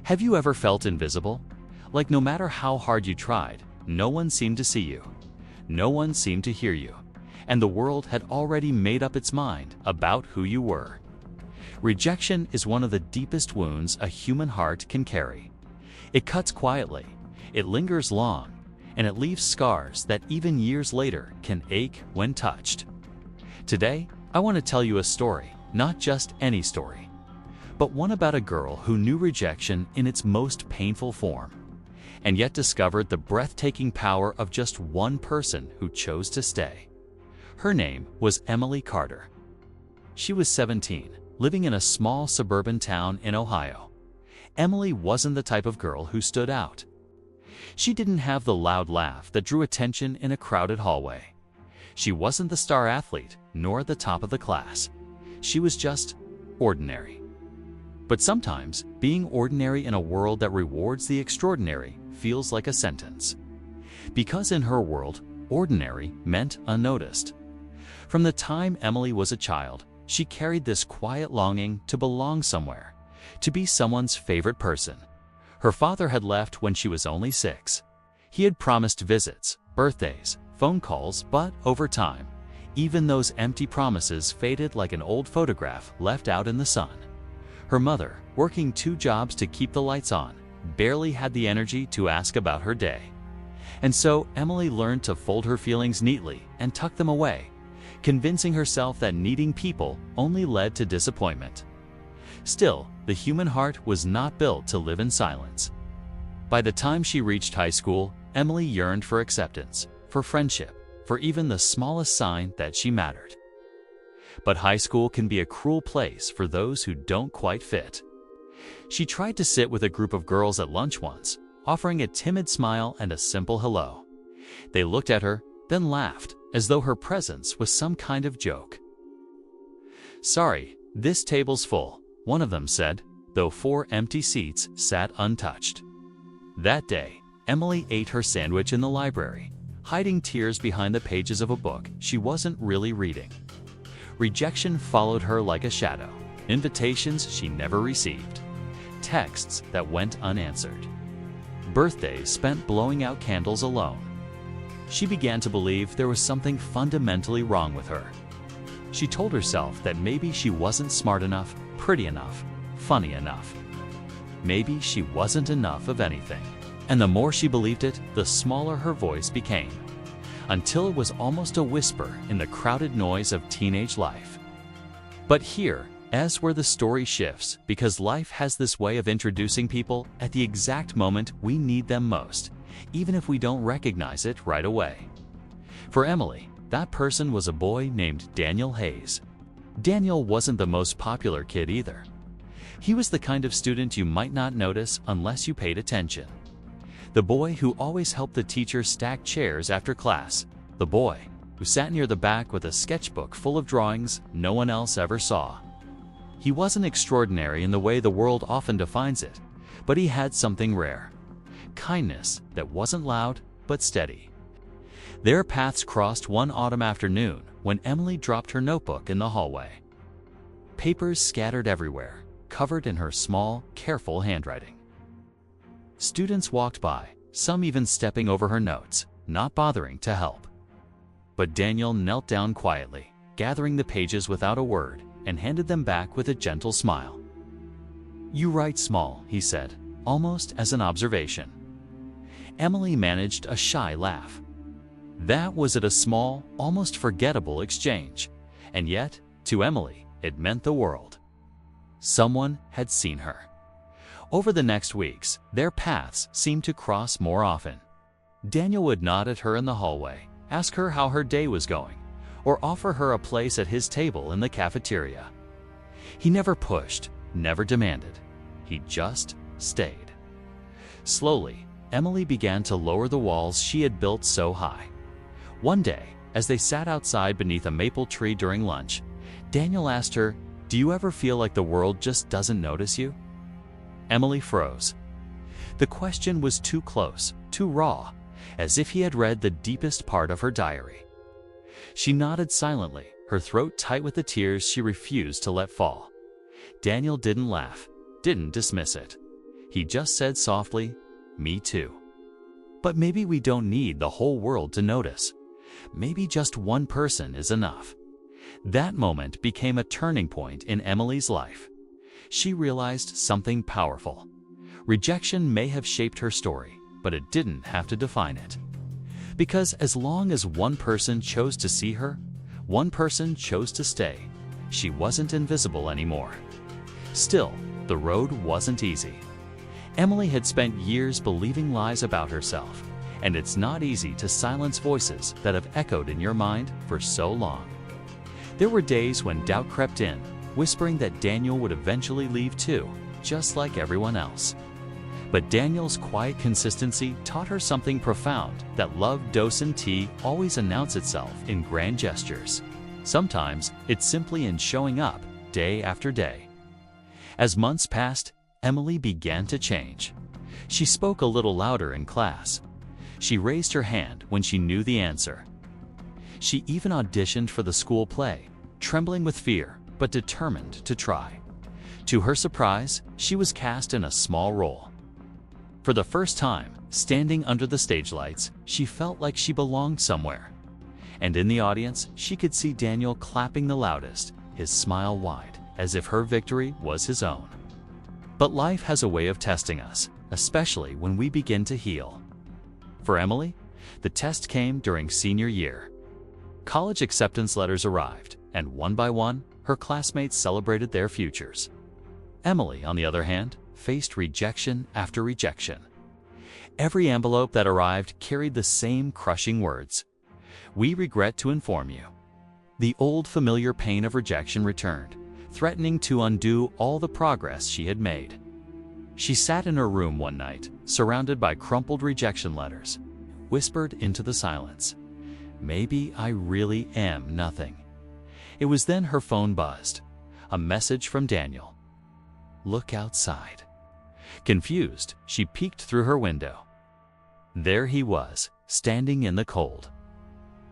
Have you ever felt invisible? Like no matter how hard you tried, no one seemed to see you. No one seemed to hear you. And the world had already made up its mind about who you were. Rejection is one of the deepest wounds a human heart can carry. It cuts quietly, it lingers long, and it leaves scars that even years later can ache when touched. Today, I want to tell you a story, not just any story, but one about a girl who knew rejection in its most painful form, and yet discovered the breathtaking power of just one person who chose to stay. Her name was Emily Carter. She was 17, living in a small suburban town in Ohio. Emily wasn't the type of girl who stood out. She didn't have the loud laugh that drew attention in a crowded hallway. She wasn't the star athlete, nor the top of the class. She was just ordinary. But sometimes, being ordinary in a world that rewards the extraordinary feels like a sentence. Because in her world, ordinary meant unnoticed. From the time Emily was a child, she carried this quiet longing to belong somewhere, to be someone's favorite person. Her father had left when she was only 6. He had promised visits, birthdays, phone calls, but over time, even those empty promises faded like an old photograph left out in the sun. Her mother, working 2 jobs to keep the lights on, barely had the energy to ask about her day. And so Emily learned to fold her feelings neatly and tuck them away, convincing herself that needing people only led to disappointment. Still, the human heart was not built to live in silence. By the time she reached high school, Emily yearned for acceptance, for friendship, for even the smallest sign that she mattered. But high school can be a cruel place for those who don't quite fit. She tried to sit with a group of girls at lunch once, offering a timid smile and a simple hello. They looked at her, then laughed, as though her presence was some kind of joke. "Sorry, this table's full," one of them said, though 4 empty seats sat untouched. That day, Emily ate her sandwich in the library, hiding tears behind the pages of a book she wasn't really reading. Rejection followed her like a shadow, invitations she never received, texts that went unanswered, birthdays spent blowing out candles alone. She began to believe there was something fundamentally wrong with her. She told herself that maybe she wasn't smart enough, pretty enough, funny enough. Maybe she wasn't enough of anything. And the more she believed it, the smaller her voice became, until it was almost a whisper in the crowded noise of teenage life. But here, as where the story shifts, because life has this way of introducing people at the exact moment we need them most, even if we don't recognize it right away. For Emily, that person was a boy named Daniel Hayes. Daniel wasn't the most popular kid either. He was the kind of student you might not notice unless you paid attention. The boy who always helped the teacher stack chairs after class. The boy who sat near the back with a sketchbook full of drawings no one else ever saw. He wasn't extraordinary in the way the world often defines it, but he had something rare. Kindness that wasn't loud but steady. Their paths crossed one autumn afternoon when Emily dropped her notebook in the hallway. Papers scattered everywhere, covered in her small, careful handwriting. Students walked by, some even stepping over her notes, not bothering to help. But Daniel knelt down quietly, gathering the pages without a word, and handed them back with a gentle smile. "You write small," he said, almost as an observation. Emily managed a shy laugh. That was a small, almost forgettable exchange, and yet, to Emily, it meant the world. Someone had seen her. Over the next weeks, their paths seemed to cross more often. Daniel would nod at her in the hallway, ask her how her day was going, or offer her a place at his table in the cafeteria. He never pushed, never demanded. He just stayed. Slowly, Emily began to lower the walls she had built so high. One day, as they sat outside beneath a maple tree during lunch, Daniel asked her, "Do you ever feel like the world just doesn't notice you?" Emily froze. The question was too close, too raw, as if he had read the deepest part of her diary. She nodded silently, her throat tight with the tears she refused to let fall. Daniel didn't laugh, didn't dismiss it. He just said softly, "Me too." But maybe we don't need the whole world to notice. Maybe just one person is enough. That moment became a turning point in Emily's life. She realized something powerful. Rejection may have shaped her story, but it didn't have to define it. Because as long as one person chose to see her, one person chose to stay, she wasn't invisible anymore. Still, the road wasn't easy. Emily had spent years believing lies about herself, and it's not easy to silence voices that have echoed in your mind for so long. There were days when doubt crept in, whispering that Daniel would eventually leave too, just like everyone else. But Daniel's quiet consistency taught her something profound, that love doesn't always announce itself in grand gestures. Sometimes it's simply in showing up day after day. As months passed, Emily began to change. She spoke a little louder in class. She raised her hand when she knew the answer. She even auditioned for the school play, trembling with fear, but determined to try. To her surprise, she was cast in a small role. For the first time, standing under the stage lights, she felt like she belonged somewhere. And in the audience, she could see Daniel clapping the loudest, his smile wide, as if her victory was his own. But life has a way of testing us, especially when we begin to heal. For Emily, the test came during senior year. College acceptance letters arrived, and one by one, her classmates celebrated their futures. Emily, on the other hand, faced rejection after rejection. Every envelope that arrived carried the same crushing words: "We regret to inform you." The old familiar pain of rejection returned, threatening to undo all the progress she had made. She sat in her room one night, surrounded by crumpled rejection letters, whispered into the silence, "Maybe I really am nothing." It was then her phone buzzed. A message from Daniel. "Look outside." Confused, she peeked through her window. There he was, standing in the cold,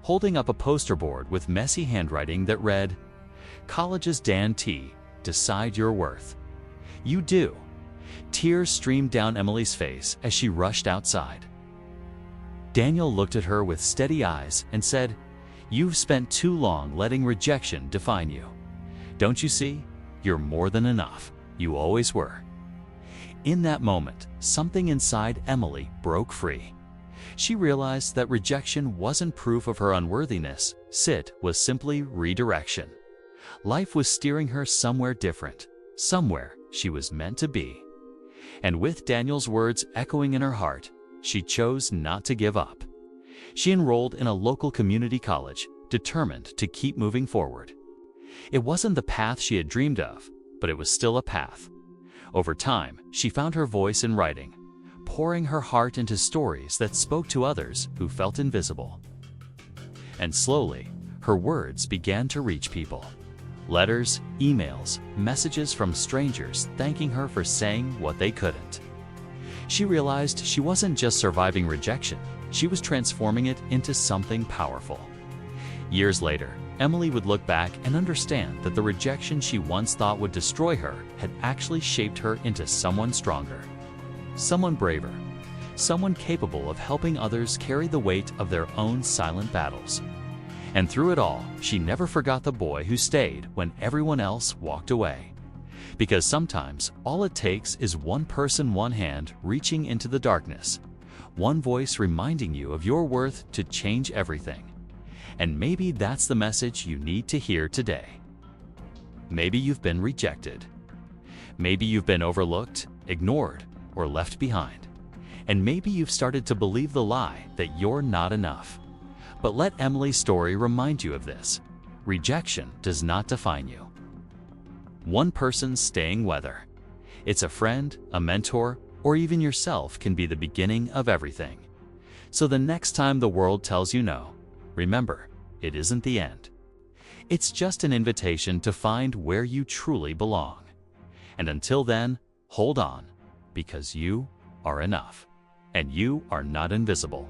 holding up a poster board with messy handwriting that read, "College's Dan T. Decide your worth." "You do." Tears streamed down Emily's face as she rushed outside. Daniel looked at her with steady eyes and said, "You've spent too long letting rejection define you. Don't you see? You're more than enough. You always were." In that moment, something inside Emily broke free. She realized that rejection wasn't proof of her unworthiness. It was simply redirection. Life was steering her somewhere different, somewhere she was meant to be. And with Daniel's words echoing in her heart, she chose not to give up. She enrolled in a local community college, determined to keep moving forward. It wasn't the path she had dreamed of, but it was still a path. Over time, she found her voice in writing, pouring her heart into stories that spoke to others who felt invisible. And slowly, her words began to reach people. Letters, emails, messages from strangers thanking her for saying what they couldn't. She realized she wasn't just surviving rejection, she was transforming it into something powerful. Years later, Emily would look back and understand that the rejection she once thought would destroy her had actually shaped her into someone stronger, someone braver, someone capable of helping others carry the weight of their own silent battles. And through it all, she never forgot the boy who stayed when everyone else walked away. Because sometimes all it takes is one person, one hand reaching into the darkness, one voice reminding you of your worth to change everything. And maybe that's the message you need to hear today. Maybe you've been rejected. Maybe you've been overlooked, ignored, or left behind. And maybe you've started to believe the lie that you're not enough. But let Emily's story remind you of this. Rejection does not define you. One person's staying weather. It's a friend, a mentor, or even yourself can be the beginning of everything. So the next time the world tells you no, remember, it isn't the end. It's just an invitation to find where you truly belong. And until then, hold on, because you are enough, and you are not invisible.